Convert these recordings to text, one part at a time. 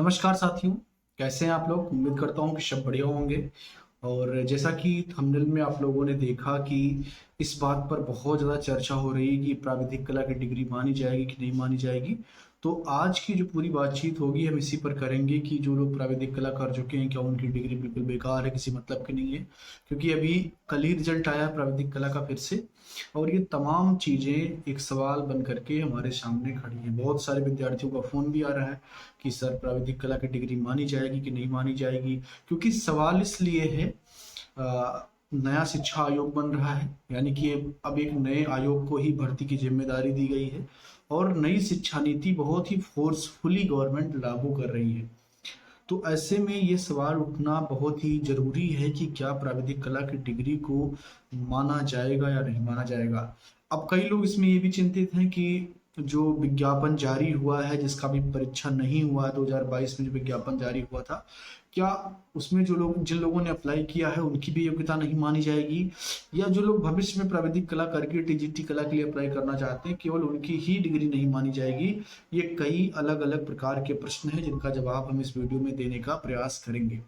नमस्कार साथियों। कैसे हैं आप लोग? उम्मीद करता हूँ कि सब बढ़िया होंगे। और जैसा कि थंबनेल में आप लोगों ने देखा कि इस बात पर बहुत ज़्यादा चर्चा हो रही है कि प्राविधिक कला की डिग्री मानी जाएगी कि नहीं मानी जाएगी। तो आज की जो पूरी बातचीत होगी हम इसी पर करेंगे कि जो लोग प्राविधिक कला कर चुके हैं क्या उनकी डिग्री बिल्कुल बेकार है, किसी मतलब की नहीं है। क्योंकि अभी कल ही रिजल्ट आया है प्राविधिक कला का फिर से। और ये तमाम चीज़ें एक सवाल बन करके हमारे सामने खड़ी हैं। बहुत सारे विद्यार्थियों का फ़ोन भी आ रहा है कि सर प्राविधिक कला की डिग्री मानी जाएगी कि नहीं मानी जाएगी। क्योंकि सवाल इसलिए है, नया शिक्षा आयोग बन रहा है, यानी कि अब एक नए आयोग को ही भर्ती की जिम्मेदारी दी गई है और नई शिक्षा नीति बहुत ही फोर्सफुली गवर्नमेंट लागू कर रही है। तो ऐसे में ये सवाल उठना बहुत ही जरूरी है कि क्या प्राविधिक कला की डिग्री को माना जाएगा या नहीं माना जाएगा। अब कई लोग इसमें ये भी चिंतित हैं कि जो विज्ञापन जारी हुआ है, जिसका भी परीक्षा नहीं हुआ है, 2022 में जो विज्ञापन जारी हुआ था, क्या उसमें जो लोग जिन लोगों ने अप्लाई किया है उनकी भी योग्यता नहीं मानी जाएगी, या जो लोग भविष्य में प्राविधिक कला करके टीजीटी कला के लिए अप्लाई करना चाहते हैं केवल उनकी ही डिग्री नहीं मानी जाएगी। ये कई अलग अलग प्रकार के प्रश्न हैं जिनका जवाब हम इस वीडियो में देने का प्रयास करेंगे।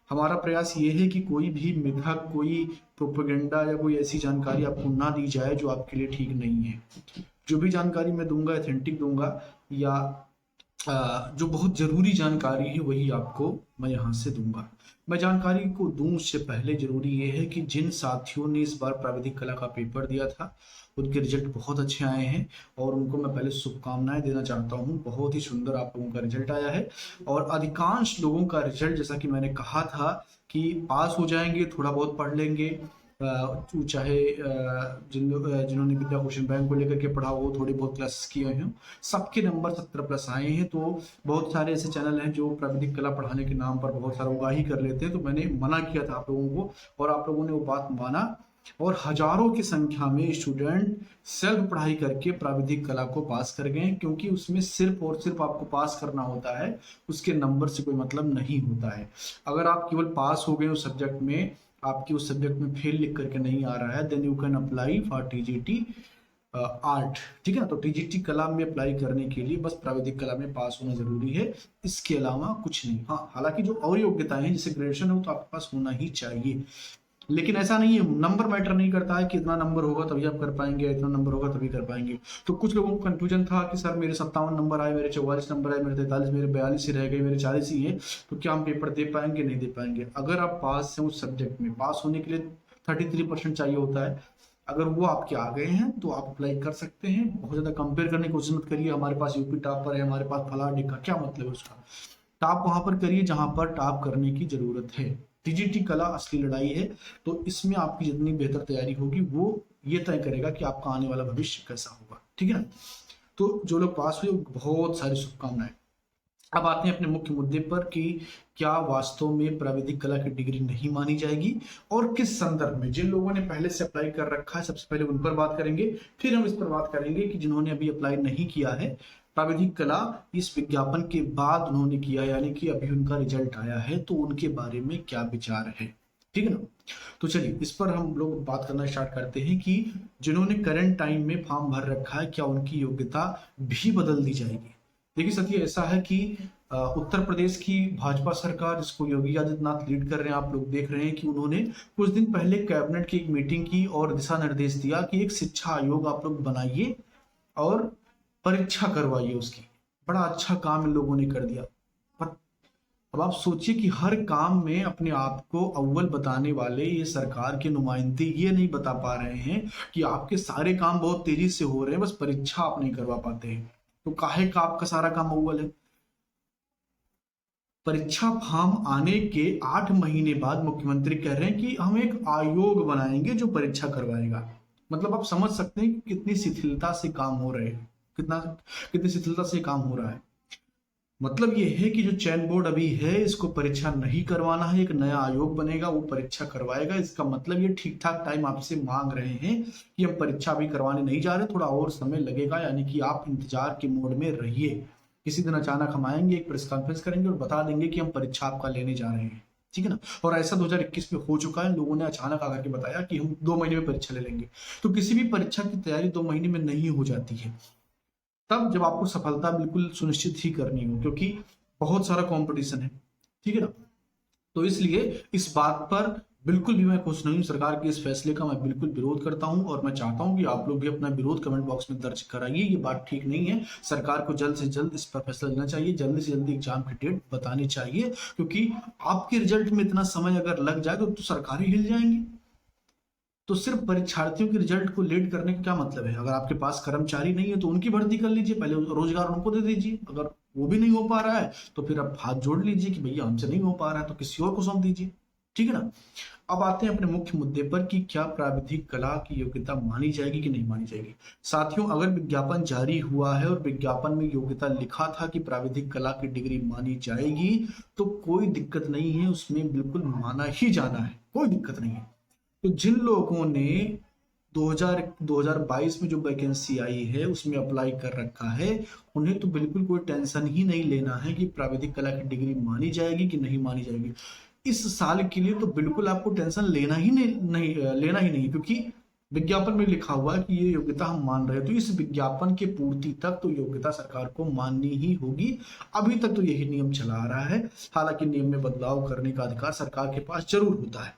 हमारा प्रयास ये है कि कोई भी मिथक, कोई प्रोपेगेंडा या कोई ऐसी जानकारी आपको ना दी जाए जो आपके लिए ठीक नहीं है। जो भी जानकारी मैं दूंगा ऑथेंटिक दूंगा, या जो बहुत जरूरी जानकारी है वही आपको मैं यहाँ से दूंगा। मैं जानकारी को दूं उससे पहले जरूरी ये है कि जिन साथियों ने इस बार प्राविधिक कला का पेपर दिया था उनके रिजल्ट बहुत अच्छे आए हैं और उनको मैं पहले शुभकामनाएं देना चाहता हूं। बहुत ही सुंदर आप लोगों का रिजल्ट आया है और अधिकांश लोगों का रिजल्ट, जैसा कि मैंने कहा था कि पास हो जाएंगे, थोड़ा बहुत पढ़ लेंगे। चाहे जिन्होंने विद्या क्वेश्चन बैंक को लेकर के पढ़ा हो, थोड़ी बहुत क्लासेस किए हैं, सबके नंबर 70+ आए हैं। तो बहुत सारे ऐसे चैनल हैं जो प्राविधिक कला पढ़ाने के नाम पर बहुत सारा उगाही कर लेते हैं। तो मैंने मना किया था आप लोगों को और आप लोगों ने वो बात माना और हजारों की संख्या में स्टूडेंट सेल्फ पढ़ाई करके प्राविधिक कला को पास कर गए। क्योंकि उसमें सिर्फ और सिर्फ आपको पास करना होता है, उसके नंबर से कोई मतलब नहीं होता है। अगर आप केवल पास हो गए उस सब्जेक्ट में, आपकी उस सब्जेक्ट में फेल लिख करके नहीं आ रहा है, then you can apply for TGT art. ठीक है ना? तो टीजीटी कला में अप्लाई करने के लिए बस प्राविधिक कला में पास होना जरूरी है, इसके अलावा कुछ नहीं। हाँ, हालांकि जो और योग्यताएं हैं जैसे ग्रेजुएशन हो तो आपके पास होना ही चाहिए, लेकिन ऐसा नहीं है, नंबर मैटर नहीं करता है कि इतना नंबर होगा तभी आप कर पाएंगे, इतना नंबर होगा तभी कर पाएंगे। तो कुछ लोगों को कंफ्यूजन था कि सर मेरे 57 नंबर आए, मेरे 44 नंबर आए, मेरे 43, मेरे 42 ही रह गए, मेरे 40 ही है, तो क्या हम पेपर दे पाएंगे? नहीं दे पाएंगे। अगर आप पास हैं उस सब्जेक्ट में, पास होने के लिए 33% चाहिए होता है, अगर वो आपके आ गए हैं तो आप अप्लाई कर सकते हैं। बहुत ज्यादा कंपेयर करने की कोशिश मत करिए, हमारे पास यूपी टॉप पर है, हमारे पास फला डिक्का, क्या मतलब है उसका। टॉप वहां पर करिए जहां पर टॉप करने की जरूरत है। टीजीटी कला असली लड़ाई है, तो इसमें आपकी जितनी बेहतर तैयारी होगी वो ये तय करेगा कि आपका आने वाला भविष्य कैसा होगा। ठीक है ना? तो जो लोग पास हुए बहुत सारी शुभकामनाएं। अब आते हैं अपने मुख्य मुद्दे पर कि क्या वास्तव में प्राविधिक कला की डिग्री नहीं मानी जाएगी और किस संदर्भ में। जिन लोगों ने पहले से अप्लाई कर रखा है सबसे पहले उन पर बात करेंगे, फिर हम इस पर बात करेंगे कि जिन्होंने अभी अप्लाई नहीं किया है प्राविधिक कला, इस विज्ञापन के बाद उन्होंने किया, यानी कि अभी उनका रिजल्ट आया है, तो उनके बारे में क्या विचार है। ठीक है ना? तो चलिए इस पर हम लोग बात करना स्टार्ट करते हैं कि जिन्होंने करंट टाइम में फॉर्म भर रखा है क्या उनकी योग्यता भी बदल दी जाएगी। देखिए साथियों, ऐसा है कि उत्तर प्रदेश की भाजपा सरकार, जिसको योगी आदित्यनाथ लीड कर रहे हैं, आप लोग देख रहे हैं कि उन्होंने कुछ दिन पहले कैबिनेट की एक मीटिंग की और दिशा निर्देश दिया कि एक शिक्षा आयोग आप लोग बनाइए और परीक्षा करवाइए उसकी। बड़ा अच्छा काम इन लोगों ने कर दिया। पर अब आप सोचिए कि हर काम में अपने आप को अव्वल बताने वाले ये सरकार के नुमाइंदे ये नहीं बता पा रहे हैं कि आपके सारे काम बहुत तेजी से हो रहे हैं, बस परीक्षा आप नहीं करवा पाते हैं। तो काहे का आपका सारा काम अव्वल है? परीक्षा फॉर्म आने के 8 महीने बाद मुख्यमंत्री कह रहे हैं कि हम एक आयोग बनाएंगे जो परीक्षा करवाएगा। मतलब आप समझ सकते हैं कि कितनी शिथिलता से काम हो रहे हैं, कितनी शिथिलता से काम हो रहा है। मतलब ये है कि जो चयन बोर्ड अभी है इसको परीक्षा नहीं करवाना है, एक नया आयोग बनेगा वो परीक्षा करवाएगा। इसका मतलब ये ठीक ठाक टाइम आपसे मांग रहे हैं कि हम परीक्षा भी करवाने नहीं जा रहे, थोड़ा और समय लगेगा, यानी कि आप इंतजार के मोड में रहिए। किसी दिन अचानक हम आएंगे, एक प्रेस कॉन्फ्रेंस करेंगे और बता देंगे कि हम परीक्षा आपका लेने जा रहे हैं। ठीक है ना? और ऐसा 2021 में हो चुका है, लोगों ने अचानक आकर के बताया कि हम 2 महीने में परीक्षा ले लेंगे। तो किसी भी परीक्षा की तैयारी 2 महीने में नहीं हो जाती है, तब जब आपको सफलता बिल्कुल सुनिश्चित ही करनी हो। क्योंकि बहुत सारा कंपटीशन है, ठीक है ना। तो इसलिए इस बात पर बिल्कुल भी मैं खुश नहीं हूं। सरकार के इस फैसले का मैं बिल्कुल विरोध करता हूं और मैं चाहता हूं कि आप लोग भी अपना विरोध कमेंट बॉक्स में दर्ज कराइए। ये बात ठीक नहीं है। सरकार को जल्द से जल्द इस पर फैसला लेना चाहिए, जल्दी से जल्दी एग्जाम की डेट बतानी चाहिए, क्योंकि आपके रिजल्ट में इतना समय अगर लग जाए तो सरकारें हिल जाएंगी। तो सिर्फ परीक्षार्थियों के रिजल्ट को लेट करने का क्या मतलब है? अगर आपके पास कर्मचारी नहीं है तो उनकी भर्ती कर लीजिए, पहले रोजगार उनको दे दीजिए। अगर वो भी नहीं हो पा रहा है तो फिर आप हाथ जोड़ लीजिए कि भैया हमसे नहीं हो पा रहा है तो किसी और को सौंप दीजिए, ठीक है ना। अब आते हैं अपने मुख्य मुद्दे पर कि क्या प्राविधिक कला की योग्यता मानी जाएगी कि नहीं मानी जाएगी। साथियों, अगर विज्ञापन जारी हुआ है और विज्ञापन में योग्यता लिखा था कि प्राविधिक कला की डिग्री मानी जाएगी तो कोई दिक्कत नहीं है, उसमें बिल्कुल माना ही जाना है, कोई दिक्कत नहीं है। तो जिन लोगों ने 2022 में जो वैकेंसी आई है उसमें अप्लाई कर रखा है, उन्हें तो बिल्कुल कोई टेंशन ही नहीं लेना है कि प्राविधिक कला की डिग्री मानी जाएगी कि नहीं मानी जाएगी। इस साल के लिए तो बिल्कुल आपको टेंशन लेना ही नहीं, क्योंकि विज्ञापन में लिखा हुआ है कि ये योग्यता हम मान रहे हैं। तो इस विज्ञापन के पूर्ति तक तो योग्यता सरकार को माननी ही होगी। अभी तक तो यही नियम चला आ रहा है। हालांकि नियम में बदलाव करने का अधिकार सरकार के पास जरूर होता है,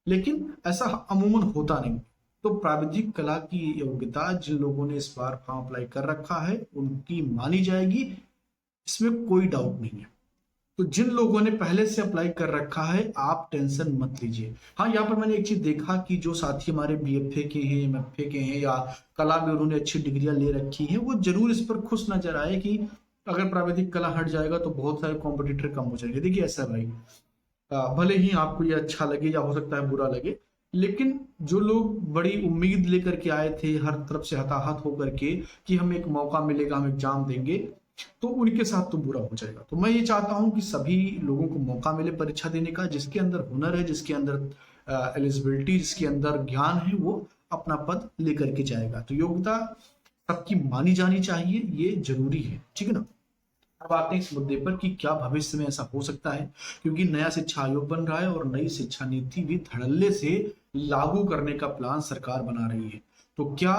लेकिन ऐसा अमूमन होता नहीं। तो प्राविधिक कला की योग्यता जिन लोगों ने इस बार फॉर्म अप्लाई कर रखा है उनकी मानी जाएगी, इसमें कोई डाउट नहीं है। तो जिन लोगों ने पहले से अप्लाई कर रखा है आप टेंशन मत लीजिए। हाँ, यहाँ पर मैंने एक चीज देखा कि जो साथी हमारे बीएफए के हैं, एमएफए के हैं या कला में उन्होंने अच्छी डिग्रियां ले रखी हैं, वो जरूर इस पर खुश नजर आए कि अगर प्राविधिक कला हट जाएगा तो बहुत सारे कॉम्पिटिटर कम हो जाएंगे। देखिए ऐसा भाई, भले ही आपको ये अच्छा लगे या हो सकता है बुरा लगे, लेकिन जो लोग बड़ी उम्मीद लेकर के आए थे, हर तरफ से हताहत होकर के कि हमें एक मौका मिलेगा, हम एग्जाम देंगे, तो उनके साथ तो बुरा हो जाएगा। तो मैं ये चाहता हूं कि सभी लोगों को मौका मिले परीक्षा देने का। जिसके अंदर हुनर है, जिसके अंदर एलिजिबिलिटी, जिसके अंदर ज्ञान है, वो अपना पद लेकर के जाएगा। तो योग्यता सबकी मानी जानी चाहिए, ये जरूरी है, ठीक है ना। अब आते हैं इस मुद्दे पर कि क्या भविष्य में ऐसा हो सकता है, क्योंकि नया शिक्षा आयोग बन रहा है और नई शिक्षा नीति भी धड़ल्ले से लागू करने का प्लान सरकार बना रही है। तो क्या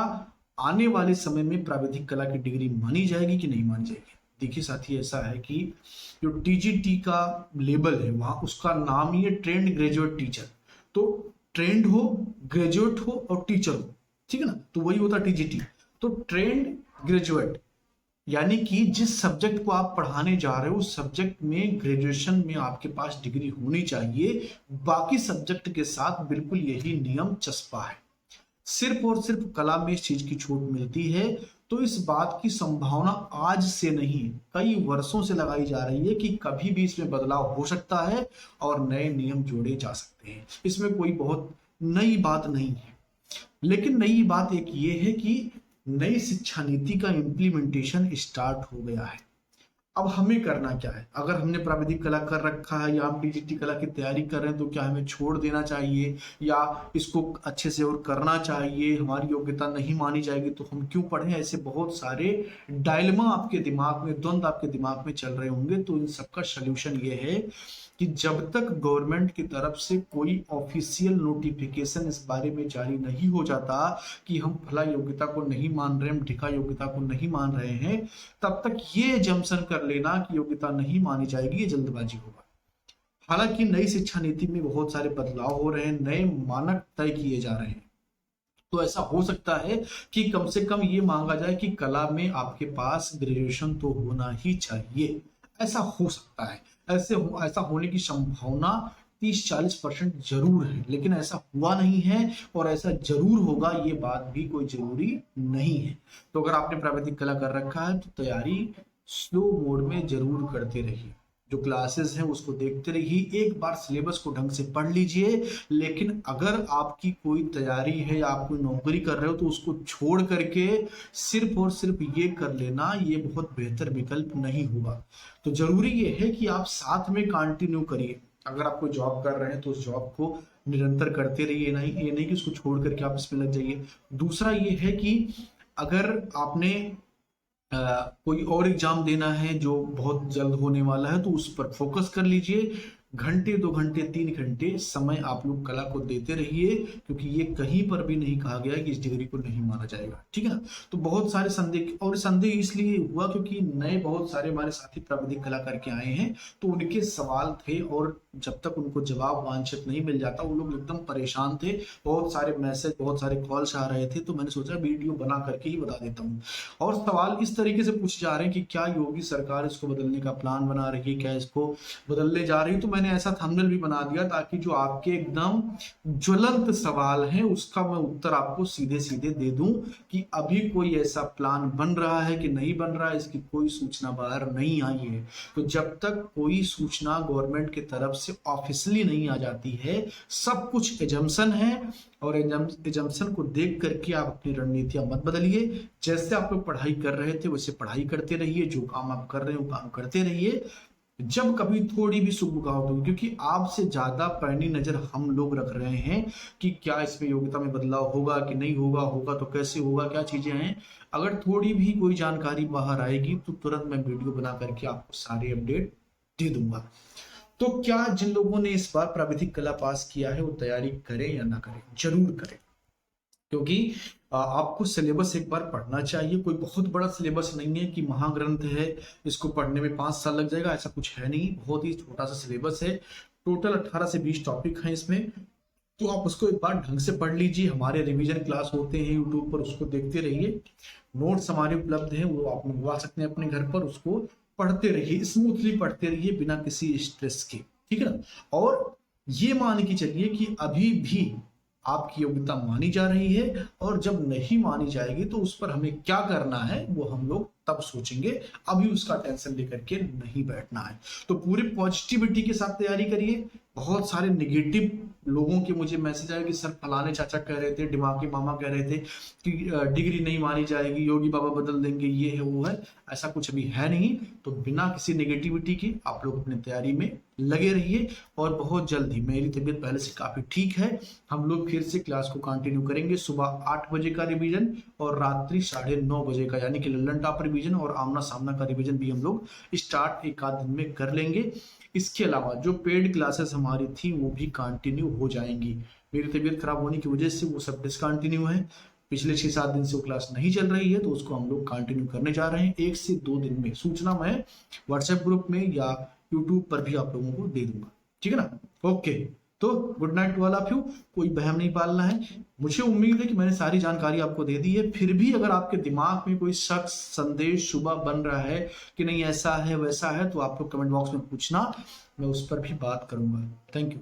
आने वाले समय में प्राविधिक कला की डिग्री मानी जाएगी कि नहीं मानी जाएगी? देखिए साथी, ऐसा है कि जो टीजीटी का लेबल है वहां उसका नाम ही है ट्रेंड ग्रेजुएट टीचर। तो ट्रेंड हो, ग्रेजुएट हो और टीचर हो, ठीक है ना, तो वही होता टीजीटी। तो ट्रेंड ग्रेजुएट यानी कि जिस सब्जेक्ट को आप पढ़ाने जा रहे हो उस सब्जेक्ट में ग्रेजुएशन में आपके पास डिग्री होनी चाहिए। बाकी सब्जेक्ट के साथ बिल्कुल यही नियम चस्पा है। सिर्फ और सिर्फ कला में इस चीज की छूट मिलती है। तो इस बात की संभावना आज से नहीं, कई वर्षों से लगाई जा रही है कि कभी भी इसमें बदलाव हो सकता है और नए नियम जोड़े जा सकते हैं। इसमें कोई बहुत नई बात नहीं है। लेकिन नई बात एक ये है कि नई शिक्षा नीति का इम्प्लीमेंटेशन स्टार्ट हो गया है। अब हमें करना क्या है? अगर हमने प्राविधिक कला कर रखा है या हम टीजीटी कला की तैयारी कर रहे हैं तो क्या हमें छोड़ देना चाहिए या इसको अच्छे से और करना चाहिए? हमारी योग्यता नहीं मानी जाएगी तो हम क्यों पढ़ें? ऐसे बहुत सारे डायलेमा आपके दिमाग में, द्वंद्व आपके दिमाग में चल रहे होंगे। तो इन सबका सल्यूशन ये है कि जब तक गवर्नमेंट की तरफ से कोई ऑफिशियल नोटिफिकेशन इस बारे में जारी नहीं हो जाता कि हम फला योग्यता को नहीं मान रहे, हम ढिका योग्यता को नहीं मान रहे हैं, तब तक ये जम्सन कर लेना कि योग्यता नहीं मानी जाएगी, ये जल्दबाजी होगा। हालांकि नई शिक्षा नीति में बहुत सारे बदलाव हो रहे हैं, नए मानक तय किए जा रहे हैं। तो ऐसा हो सकता है कि कम से कम ये मांगा जाए कि कला में आपके पास ग्रेजुएशन तो होना ही चाहिए। ऐसा हो सकता है, ऐसा होने की संभावना 30-40% जरूर है, लेकिन ऐसा हुआ नहीं है और ऐसा जरूर होगा ये बात भी कोई जरूरी नहीं है। तो अगर आपने प्राविधिक कला कर रखा है तो तैयारी स्लो मोड में जरूर करते रहिए। जो क्लासेस हैं उसको देखते रहिए, एक बार सिलेबस को ढंग से पढ़ लीजिए। लेकिन अगर आपकी कोई तैयारी है या आप कोई नौकरी कर रहे हो तो उसको छोड़ करके सिर्फ और सिर्फ ये कर लेना, ये बहुत बेहतर विकल्प नहीं होगा। तो जरूरी ये है कि आप साथ में कंटिन्यू करिए। अगर आप कोई जॉब कर रहे हैं तो उस जॉब को निरंतर करते रहिए, ये नहीं कि उसको छोड़ करके आप इसमें लग जाइए। दूसरा ये है कि अगर आपने कोई और एग्जाम देना है जो बहुत जल्द होने वाला है तो उस पर फोकस कर लीजिए। घंटे 2 घंटे 3 घंटे समय आप लोग कला को देते रहिए, क्योंकि ये कहीं पर भी नहीं कहा गया कि इस डिग्री को नहीं माना जाएगा, ठीक है ना। तो बहुत सारे संदेह, और संदेह इसलिए हुआ क्योंकि नए बहुत सारे हमारे साथी प्राविधिक कला करके आए हैं, तो उनके सवाल थे और जब तक उनको जवाब वांछित नहीं मिल जाता वो लोग एकदम परेशान थे। बहुत सारे मैसेज, बहुत सारे कॉल्स आ रहे थे, तो मैंने सोचा वीडियो बना करके ही बता देता हूँ। और सवाल इस तरीके से पूछे जा रहे हैं कि क्या योगी सरकार इसको बदलने का प्लान बना रही है, क्या इसको बदलने जा रही है। तो मैंने ऐसा थंबनेल भी बना दिया ताकि जो आपके एकदम ज्वलंत सवाल हैं उसका मैं उत्तर आपको सीधे सीधे दे दूं कि अभी कोई ऐसा प्लान बन रहा है कि नहीं बन रहा है, इसकी कोई सूचना बाहर नहीं आई है। तो जब तक कोई सूचना गवर्नमेंट की तरफ से ऑफिशियली नहीं आ जाती है, सब कुछ एजम्पशन है, और एजम्पशन को देख करके आप अपनी रणनीतियां मत बदलिए। जैसे आप लोग पढ़ाई कर रहे थे वैसे पढ़ाई करते रहिए, जो काम आप कर रहे हो काम करते रहिए। जब कभी थोड़ी भी शुभ बुगावट होगी, क्योंकि आपसे ज्यादा पैनी नजर हम लोग रख रहे हैं कि क्या इसमें योग्यता में बदलाव होगा कि नहीं होगा, होगा तो कैसे होगा, क्या चीजें हैं। अगर थोड़ी भी कोई जानकारी बाहर आएगी तो तुरंत मैं वीडियो बना करके आपको सारे अपडेट दे दूंगा। तो क्या जिन लोगों ने इस बार प्राविधिक कला पास किया है वो तैयारी करें या ना करें, जरूर करें, क्योंकि आपको सिलेबस एक बार पढ़ना चाहिए। कोई बहुत बड़ा सिलेबस नहीं है कि महाग्रंथ है इसको पढ़ने में 5 साल लग जाएगा, ऐसा कुछ है नहीं। बहुत ही छोटा सा सिलेबस है, टोटल 18 से 20 टॉपिक हैं इसमें। तो आप उसको एक बार ढंग से पढ़ लीजिए। हमारे रिवीजन क्लास होते हैं यूट्यूब पर, उसको देखते रहिए। नोट्स हमारे उपलब्ध हैं, वो आप मंगवा सकते हैं अपने घर पर। उसको पढ़ते रहिए, स्मूथली पढ़ते रहिए बिना किसी स्ट्रेस के, ठीक है ना। और ये मान के चलिए कि अभी भी आपकी योग्यता मानी जा रही है, और जब नहीं मानी जाएगी तो उस पर हमें क्या करना है वो हम लोग तब सोचेंगे। अभी उसका टेंशन लेकर के नहीं बैठना है। तो पूरे पॉजिटिविटी के साथ तैयारी करिए। बहुत सारे नेगेटिव लोगों के मुझे मैसेज आए कि सर फलाने चाचा कह रहे थे, दिमागी मामा कह रहे थे कि डिग्री नहीं मानी जाएगी, योगी बाबा बदल देंगे, ये है वो है। ऐसा कुछ अभी है नहीं। तो बिना किसी नेगेटिविटी के आप लोग अपनी तैयारी में लगे रहिए, और बहुत जल्द ही, मेरी तबीयत पहले से काफी ठीक है, हम लोग फिर से क्लास को कंटिन्यू करेंगे। सुबह 8 बजे का रिवीजन और रात्रि 9:30 बजे का, यानी कि लल्लन टॉप रिवीजन और आमना सामना का रिवीजन भी हम लोग स्टार्ट एक आध दिन में कर लेंगे। इसके अलावा जो पेड क्लासेस हमारी थी वो भी कंटिन्यू हो जाएंगी। मेरी तबीयत खराब होने की वजह से वो सब डिसकंटिन्यू है। पिछले 6-7 दिन से वो क्लास नहीं चल रही है, तो उसको हम लोग कंटिन्यू करने जा रहे हैं 1 से 2 दिन में। सूचना मैं व्हाट्सएप ग्रुप में या यूट्यूब पर भी आप लोगों को दे दूंगा, ठीक है ना। ओके, तो good night to all of you. कोई बहम नहीं पालना है। मुझे उम्मीद है कि मैंने सारी जानकारी आपको दे दी है। फिर भी अगर आपके दिमाग में कोई शक, संदेश, शुबा बन रहा है कि नहीं ऐसा है वैसा है, तो आप लोग कमेंट बॉक्स में पूछना, मैं उस पर भी बात करूंगा। Thank you.